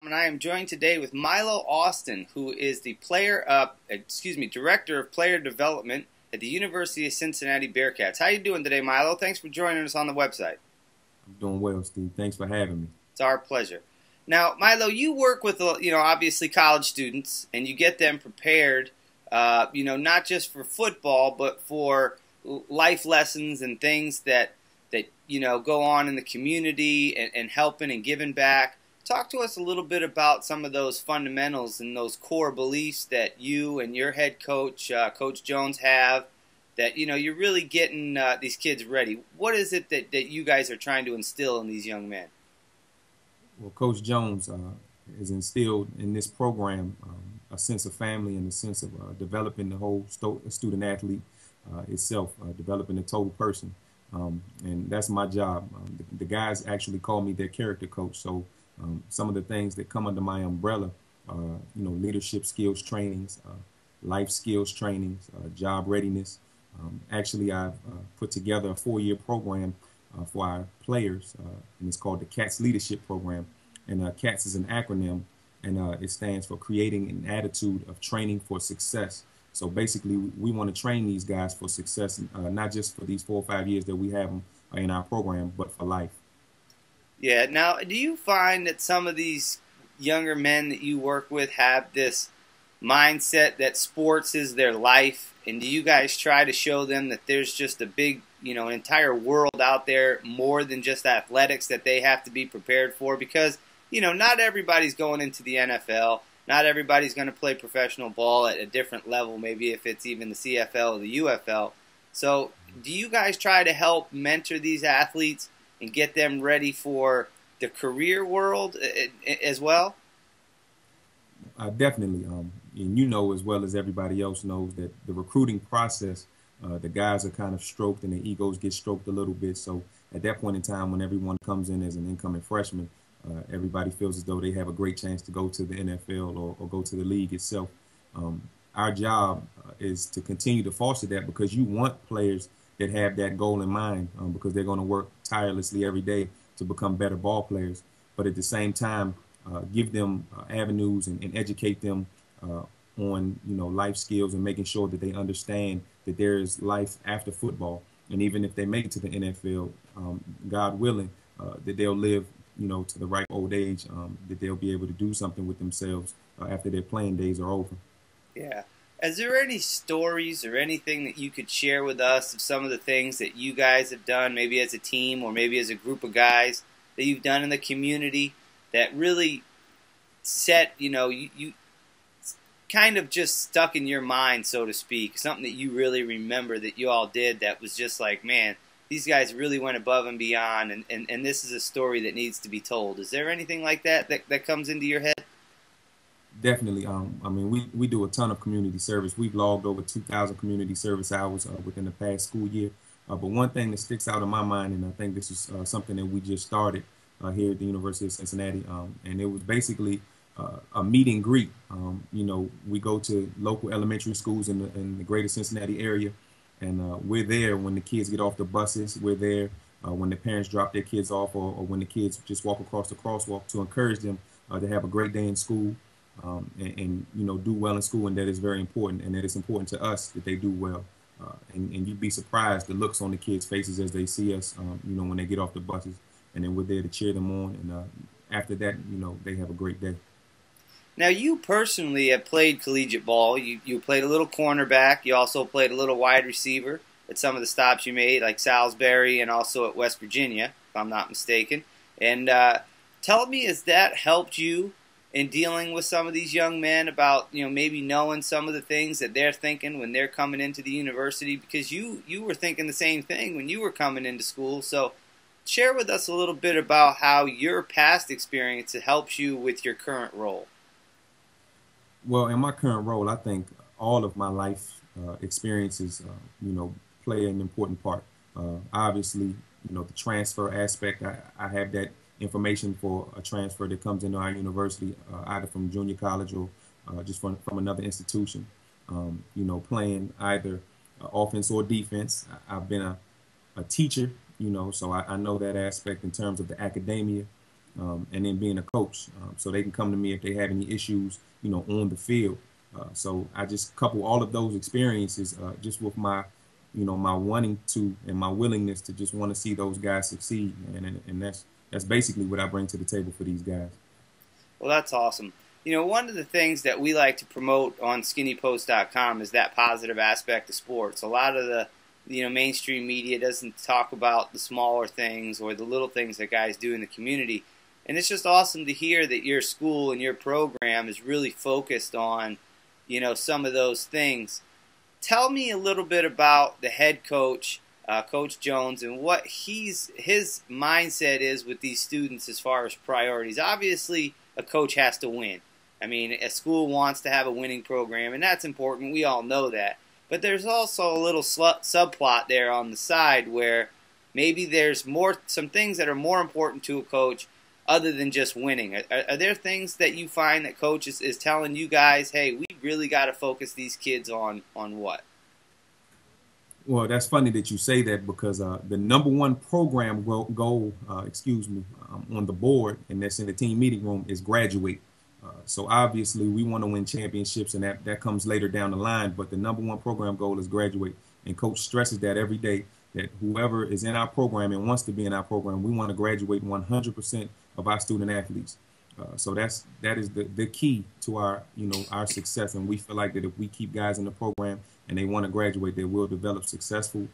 And I am joined today with Milo Austin, who is the Director of Player Development at the University of Cincinnati Bearcats. How you doing today, Milo? Thanks for joining us on the website. I'm doing well, Steve. Thanks for having me. It's our pleasure. Now, Milo, you work with, obviously college students, and you get them prepared, not just for football, but for life lessons and things that go on in the community and helping and giving back. Talk to us a little bit about some of those fundamentals and those core beliefs that you and your head coach, Coach Jones, have, that, you're really getting these kids ready. What is it that you guys are trying to instill in these young men? Well, Coach Jones has instilled in this program a sense of family and a sense of developing the whole student athlete itself, developing the total person. And that's my job. The guys actually call me their character coach. So some of the things that come under my umbrella are, leadership skills trainings, life skills trainings, job readiness. Actually, I've put together a 4-year program for our players, and it's called the CATS Leadership Program. And CATS is an acronym, and it stands for Creating an Attitude of Training for Success. So basically, we want to train these guys for success, not just for these 4 or 5 years that we have them in our program, but for life. Yeah. Now, do you find that some of these younger men that you work with have this mindset that sports is their life? And do you guys try to show them that there's just a big, an entire world out there more than just athletics that they have to be prepared for? Because, not everybody's going into the NFL. Not everybody's going to play professional ball at a different level, maybe if it's even the CFL or the UFL. So do you guys try to help mentor these athletes and get them ready for the career world as well? Definitely. And as well as everybody else knows, that the recruiting process, the guys are kind of stroked and their egos get stroked a little bit. So at that point in time, when everyone comes in as an incoming freshman, everybody feels as though they have a great chance to go to the NFL or go to the league itself. Our job is to continue to foster that, because you want players that have that goal in mind, because they're going to work tirelessly every day to become better ball players. But at the same time, give them avenues and educate them on life skills, and making sure that they understand that there is life after football. And even if they make it to the NFL, God willing, that they'll live to the ripe old age, that they'll be able to do something with themselves after their playing days are over. Yeah. Is there any stories or anything that you could share with us of some of the things that you guys have done, maybe as a team or maybe as a group of guys, that you've done in the community that really set, you kind of just stuck in your mind, so to speak, something that you really remember that you all did that was just like, man, these guys really went above and beyond, and this is a story that needs to be told. Is there anything like that comes into your head? Definitely. We do a ton of community service. We've logged over 2,000 community service hours within the past school year. But one thing that sticks out in my mind, and I think this is something that we just started here at the University of Cincinnati, and it was basically a meet and greet. We go to local elementary schools in the greater Cincinnati area, and we're there when the kids get off the buses. We're there when the parents drop their kids off, or when the kids just walk across the crosswalk, to encourage them to have a great day in school. And do well in school, and that is very important, and that it's important to us that they do well. And you'd be surprised the looks on the kids' faces as they see us, when they get off the buses, and then we're there to cheer them on. And after that, they have a great day. Now, you personally have played collegiate ball. You played a little cornerback. You also played a little wide receiver at some of the stops you made, like Salisbury and also at West Virginia, if I'm not mistaken. And tell me, has that helped you in dealing with some of these young men about, maybe knowing some of the things that they're thinking when they're coming into the university? Because you were thinking the same thing when you were coming into school. So share with us a little bit about how your past experience helps you with your current role. Well, in my current role, I think all of my life experiences, play an important part. Obviously, the transfer aspect, I have that information for a transfer that comes into our university, either from junior college or just from another institution. Playing either offense or defense. I've been a teacher, so I know that aspect in terms of the academia. and then being a coach. So they can come to me if they have any issues, on the field. So I just couple all of those experiences just with my, my wanting to and my willingness to just want to see those guys succeed. And that's basically what I bring to the table for these guys. Well, that's awesome. One of the things that we like to promote on skinnypost.com is that positive aspect of sports. A lot of the mainstream media doesn't talk about the smaller things or the little things that guys do in the community. And it's just awesome to hear that your school and your program is really focused on, some of those things. Tell me a little bit about the head coach, Coach Jones, and what his mindset is with these students as far as priorities. Obviously, a coach has to win. I mean, a school wants to have a winning program, and that's important. We all know that. But there's also a little subplot there on the side where maybe there's some things that are more important to a coach other than just winning. Are there things that you find that coach is telling you guys, hey, we really got to focus these kids on what? Well, that's funny that you say that because the number one program goal, on the board, and that's in the team meeting room, is graduate. So obviously we want to win championships, and that comes later down the line. But the number one program goal is graduate, and coach stresses that every day, that whoever is in our program and wants to be in our program, we want to graduate 100% of our student athletes. So that is the key to our our success, and we feel like that if we keep guys in the program and they want to graduate, they will develop successful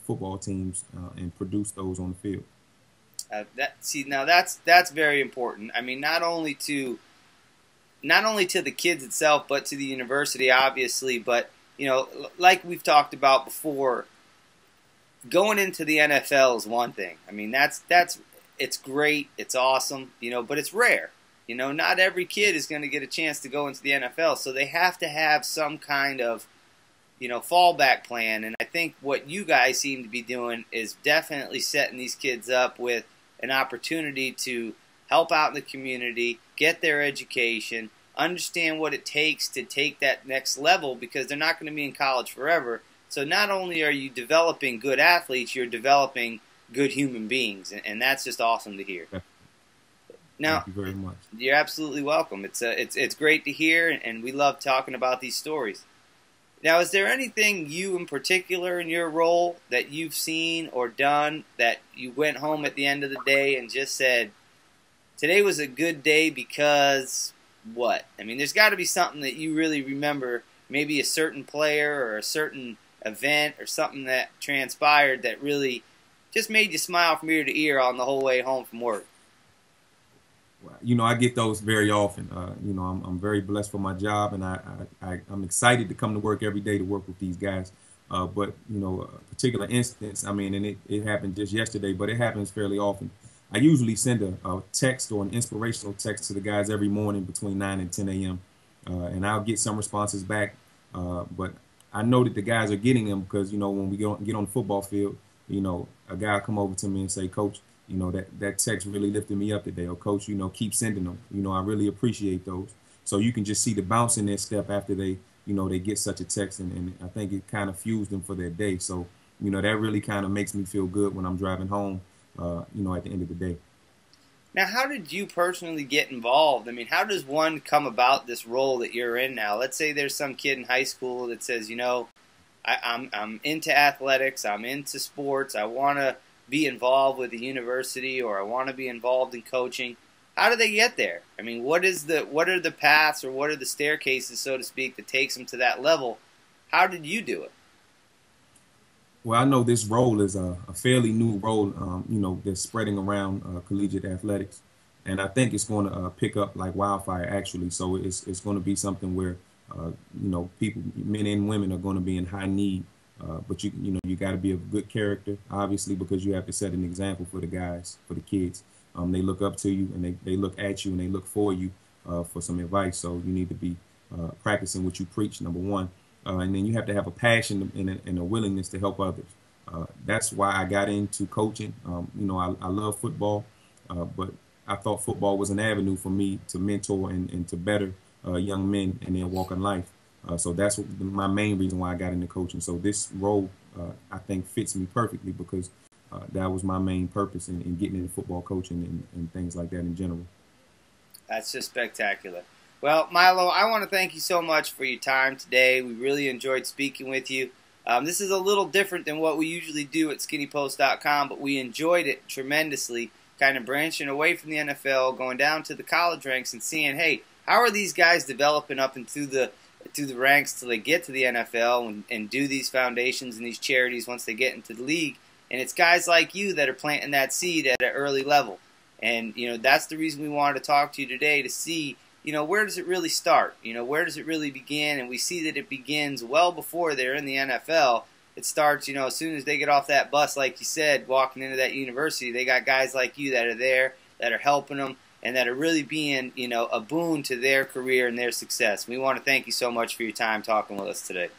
football teams and produce those on the field. Now that's very important. I mean, not only to the kids itself, but to the university, obviously. But like we've talked about before, going into the NFL is one thing. I mean, it's great, it's awesome, but it's rare. Not every kid is going to get a chance to go into the NFL, so they have to have some kind of fallback plan. And I think what you guys seem to be doing is definitely setting these kids up with an opportunity to help out in the community, get their education, understand what it takes to take that next level, because they're not going to be in college forever. So not only are you developing good athletes, you're developing good human beings, and that's just awesome to hear. Now, thank you very much. You're absolutely welcome. It's great to hear, and we love talking about these stories. Now, is there anything you in particular in your role that you've seen or done that you went home at the end of the day and just said, today was a good day because what? I mean, there's got to be something that you really remember, maybe a certain player or a certain event or something that transpired that really just made you smile from ear to ear on the whole way home from work. I get those very often. I'm very blessed for my job, and I'm excited to come to work every day to work with these guys. But a particular instance, I mean, and it happened just yesterday, but it happens fairly often. I usually send a text or an inspirational text to the guys every morning between 9 and 10 a.m. And I'll get some responses back. But I know that the guys are getting them because, when we get on the football field, a guy will come over to me and say, Coach, that text really lifted me up today. Or, Coach, keep sending them. I really appreciate those. So you can just see the bounce in their step after they get such a text. And I think it kind of fuels them for their day. So, that really kind of makes me feel good when I'm driving home, at the end of the day. Now, how did you personally get involved? I mean, how does one come about this role that you're in now? Let's say there's some kid in high school that says, I'm into athletics, I'm into sports, I want to be involved with the university, or I want to be involved in coaching. How do they get there? I mean, what are the paths or what are the staircases, so to speak, that takes them to that level? How did you do it? Well, I know this role is a fairly new role, that's spreading around collegiate athletics. And I think it's going to pick up like wildfire, actually. So it's going to be something where, people, men and women, are going to be in high need. But you got to be of good character, obviously, because you have to set an example for the guys, for the kids. They look up to you, and they look at you, and they look for you for some advice. So you need to be practicing what you preach, number one. And then you have to have a passion and a willingness to help others. That's why I got into coaching. I love football, but I thought football was an avenue for me to mentor and to better young men in their walk in life. So that's my main reason why I got into coaching. So this role, I think, fits me perfectly because, that was my main purpose in getting into football coaching and things like that in general. That's just spectacular. Well, Milo, I want to thank you so much for your time today. We really enjoyed speaking with you. This is a little different than what we usually do at skinnypost.com, but we enjoyed it tremendously, kind of branching away from the NFL, going down to the college ranks and seeing, hey, how are these guys developing up and through the ranks till they get to the NFL and do these foundations and these charities once they get into the league. And it's guys like you that are planting that seed at an early level. And, that's the reason we wanted to talk to you today, to see, where does it really start? Where does it really begin? And we see that it begins well before they're in the NFL. It starts, as soon as they get off that bus, like you said, walking into that university, they got guys like you that are there, that are helping them, and that are really being, a boon to their career and their success. We want to thank you so much for your time talking with us today.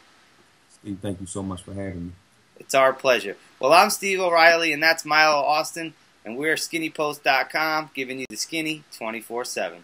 Steve, thank you so much for having me. It's our pleasure. Well, I'm Steve O'Reilly, and that's Milo Austin, and we're skinnypost.com, giving you the skinny 24/7.